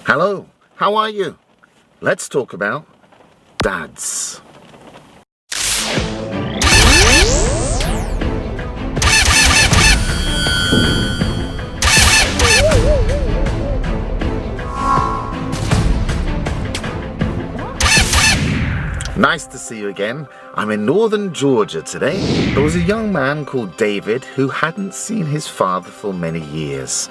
Hello, how are you? Let's talk about dads. Nice to see you again. I'm in northern Georgia today. There was a young man called David who hadn't seen his father for many years.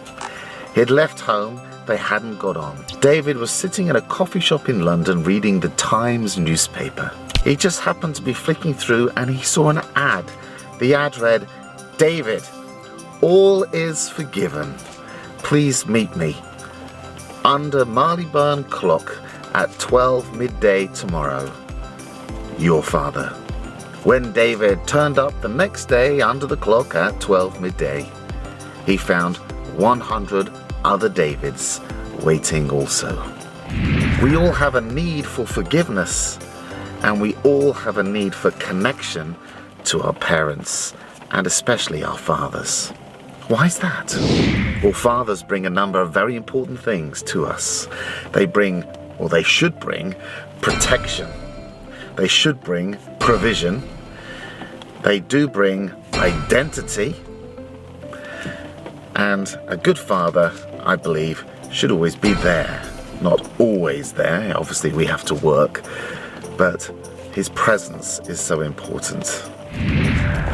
He'd left home, they hadn't got on. David was sitting in a coffee shop in London reading the Times newspaper. He just happened to be flicking through and he saw an ad. The ad read, "David, all is forgiven. Please meet me under Marylebone clock at 12 midday tomorrow. Your father." When David turned up the next day under the clock at 12 midday, he found 100 other Davids waiting also. We all have a need for forgiveness, and we all have a need for connection to our parents, and especially our fathers. Why is that? Well, fathers bring a number of very important things to us. They bring, or they should bring, protection. They should bring provision. They do bring identity. And a good father, I believe, should always be there. Not always there, obviously we have to work, but his presence is so important.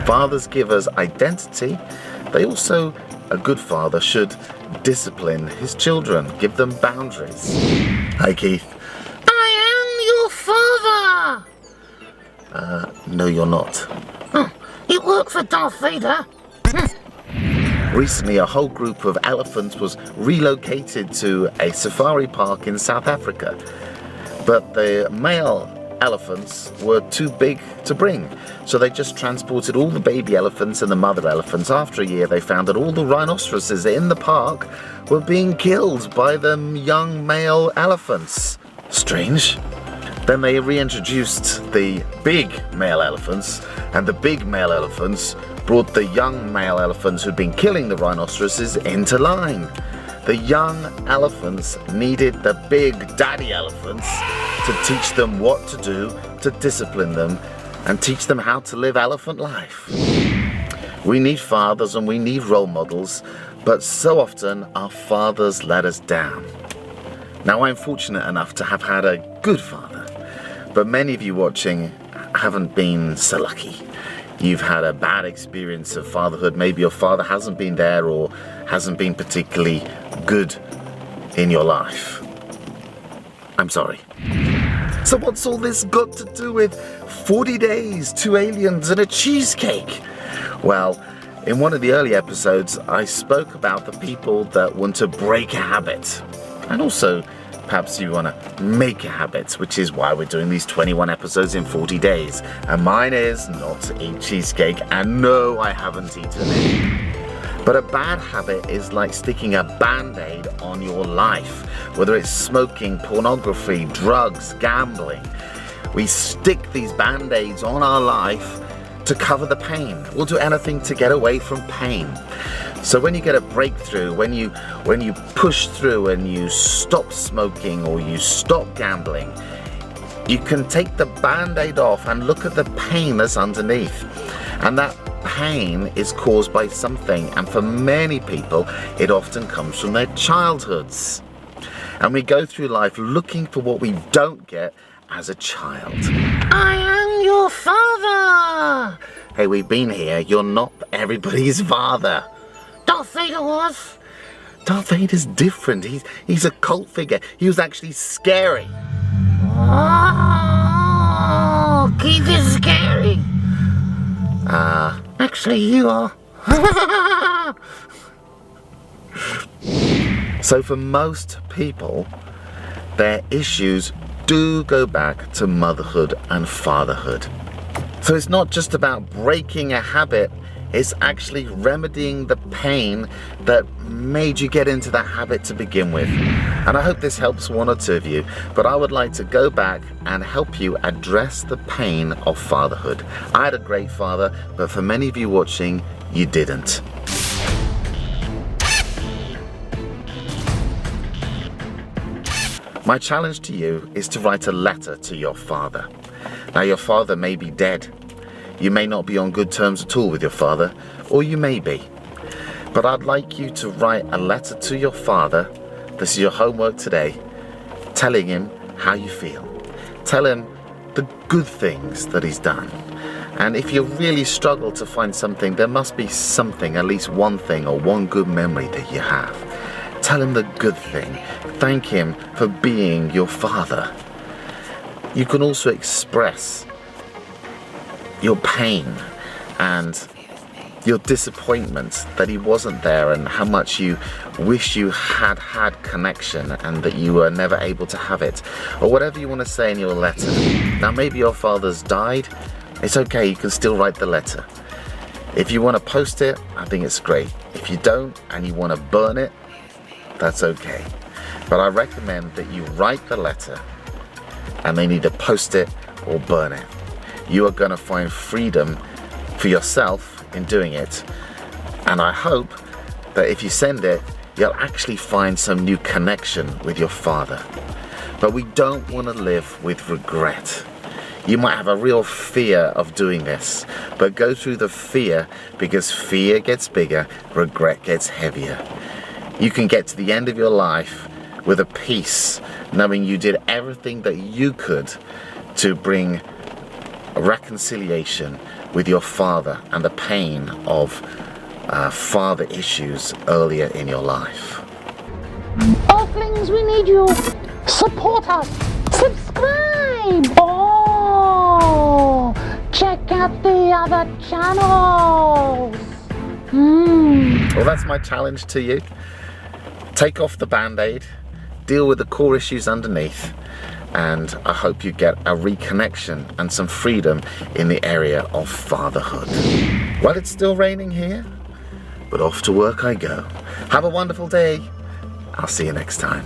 Fathers give us identity. They also, a good father should discipline his children, give them boundaries. Hi Keith. I am your father! No you're not. You work for Darth Vader? Recently, a whole group of elephants was relocated to a safari park in South Africa. But the male elephants were too big to bring. So they just transported all the baby elephants and the mother elephants. After a year, they found that all the rhinoceroses in the park were being killed by the young male elephants. Strange. Then they reintroduced the big male elephants, and the big male elephants brought the young male elephants who'd been killing the rhinoceroses into line. The young elephants needed the big daddy elephants to teach them what to do, to discipline them, and teach them how to live elephant life. We need fathers and we need role models, but so often our fathers let us down. Now, I'm fortunate enough to have had a good father, but many of you watching haven't been so lucky. You've had a bad experience of fatherhood. Maybe your father hasn't been there or hasn't been particularly good in your life. I'm sorry. So what's all this got to do with 40 days, 2 aliens and a cheesecake? Well, in one of the early episodes, I spoke about the people that want to break a habit. And also, perhaps you want to make a habit, which is why we're doing these 21 episodes in 40 days. And mine is not to eat cheesecake, and no, I haven't eaten it. But a bad habit is like sticking a band-aid on your life, whether it's smoking, pornography, drugs, gambling. We stick these band-aids on our life to cover the pain. We'll do anything to get away from pain. So when you get a breakthrough, when you push through and you stop smoking or you stop gambling, you can take the band-aid off and look at the pain that's underneath. And that pain is caused by something, and for many people, it often comes from their childhoods. And we go through life looking for what we don't get as a child. I am your father! Hey, we've been here. You're not everybody's father. Darth Vader was. Darth Vader's different. He's a cult figure. He was actually scary. Oh, Keith is scary. Actually, you are. So for most people, their issues do go back to motherhood and fatherhood. So it's not just about breaking a habit, it's actually remedying the pain that made you get into that habit to begin with. And I hope this helps one or two of you, but I would like to go back and help you address the pain of fatherhood. I had a great father, but for many of you watching, you didn't. My challenge to you is to write a letter to your father. Now, your father may be dead. You may not be on good terms at all with your father, or you may be. But I'd like you to write a letter to your father. This is your homework today, telling him how you feel. Tell him the good things that he's done. And if you really struggle to find something, there must be something, at least one thing or one good memory that you have. Tell him the good thing. Thank him for being your father. You can also express your pain and your disappointment that he wasn't there, and how much you wish you had connection and that you were never able to have it, or whatever you want to say in your letter. Now, maybe your father's died. It's okay, you can still write the letter. If you want to post it, I think it's great. If you don't and you want to burn it, that's okay. But I recommend that you write the letter and then either post it or burn it. You are going to find freedom for yourself in doing it, and I hope that if you send it, you'll actually find some new connection with your father. But we don't want to live with regret. You might have a real fear of doing this, but go through the fear, because fear gets bigger, regret gets heavier. You can get to the end of your life with a peace, knowing you did everything that you could to bring reconciliation with your father and the pain of father issues earlier in your life. Earthlings, we need you. Support us. Subscribe. Oh, check out the other channels. Well, that's my challenge to you. Take off the band-aid, deal with the core issues underneath, and I hope you get a reconnection and some freedom in the area of fatherhood. Well, it's still raining here, but off to work I go. Have a wonderful day. I'll see you next time.